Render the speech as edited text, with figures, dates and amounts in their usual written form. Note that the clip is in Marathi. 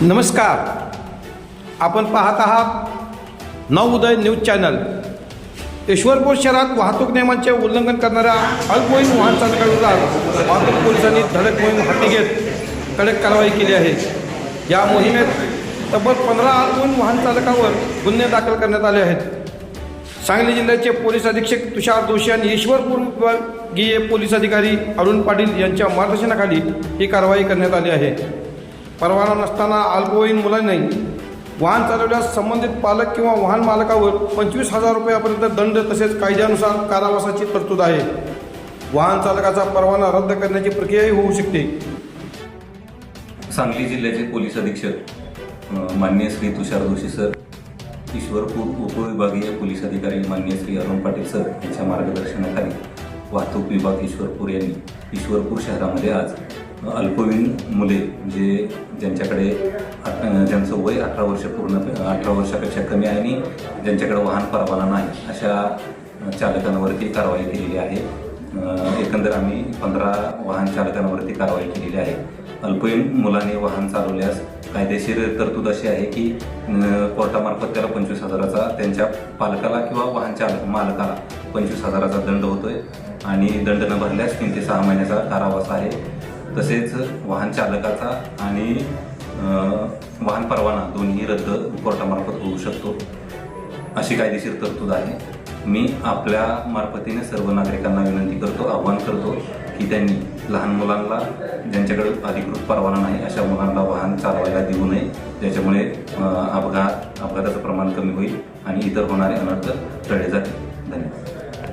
नमस्कार. आपण पाहत आहात नवोदय न्यूज चॅनल. ईश्वरपूर शहरात वाहतूक नियमांचे उल्लंघन करणाऱ्या अल्पवयीन वाहन चालकांविरोधात वाहतूक पोलिसांनी धडक मोहीम हाती घेत कडक कारवाई केली आहे. या मोहिमेत तब्बल 15 अल्पवयीन वाहन चालकांवर गुन्हे दाखल करण्यात आले आहेत. सांगली जिल्ह्याचे पोलीस अधीक्षक तुषार जोशी आणि ईश्वरपूर विभागीय पोलीस अधिकारी अरुण पाटील यांच्या मार्गदर्शनाखाली ही कारवाई करण्यात आली आहे. परवाना नसताना अल्पवयीन मुलांनी वाहन चालवल्यास संबंधित पालक किंवा वाहन मालकावर 25,000 रुपयापर्यंत दंड तसेच कायद्यानुसार कारावासाची तरतूद आहे. वाहन चालकाचा परवाना रद्द करण्याची प्रक्रियाही होऊ शकते. सांगली जिल्ह्याचे पोलीस अधीक्षक माननीय श्री तुषार जोशी सर, ईश्वरपूर उपविभागीय पोलीस अधिकारी माननीय श्री अरुण पाटील सर यांच्या मार्गदर्शनाखाली वाहतूक विभाग ईश्वरपूर यांनी ईश्वरपूर शहरामध्ये आज अल्पवयीन मुले ज्यांच्याकडे ज्यांचं वय 18 वर्षापेक्षा कमी आहे आणि ज्यांच्याकडे वाहन परवाना नाही अशा चालकांवरती कारवाई केलेली आहे. एकंदर आम्ही 15 वाहन चालकांवरती कारवाई केलेली आहे. अल्पवयीन मुलांनी वाहन चालवल्यास कायदेशीर तरतूद अशी आहे की कोर्टामार्फत त्याला 25,000चा, त्यांच्या पालकाला किंवा वाहन चालक मालकाला 25,000चा दंड होतोय आणि दंड न भरल्यास 3 ते 6 महिन्याचा कारावास आहे. तसेच वाहन चालकाचा आणि वाहन परवाना दोन्ही रद्द कोर्टामार्फत होऊ शकतो अशी कायदेशीर तरतूद आहे. मी आपल्या मार्फतीने सर्व नागरिकांना विनंती करतो, आवाहन करतो की त्यांनी लहान मुलांना, ज्यांच्याकडे अधिकृत परवाना नाही अशा मुलांना वाहन चालवायला देऊ नये, ज्याच्यामुळे अपघाताचं प्रमाण कमी होईल आणि इतर होणारे अनर्थ टळले जातील. धन्यवाद.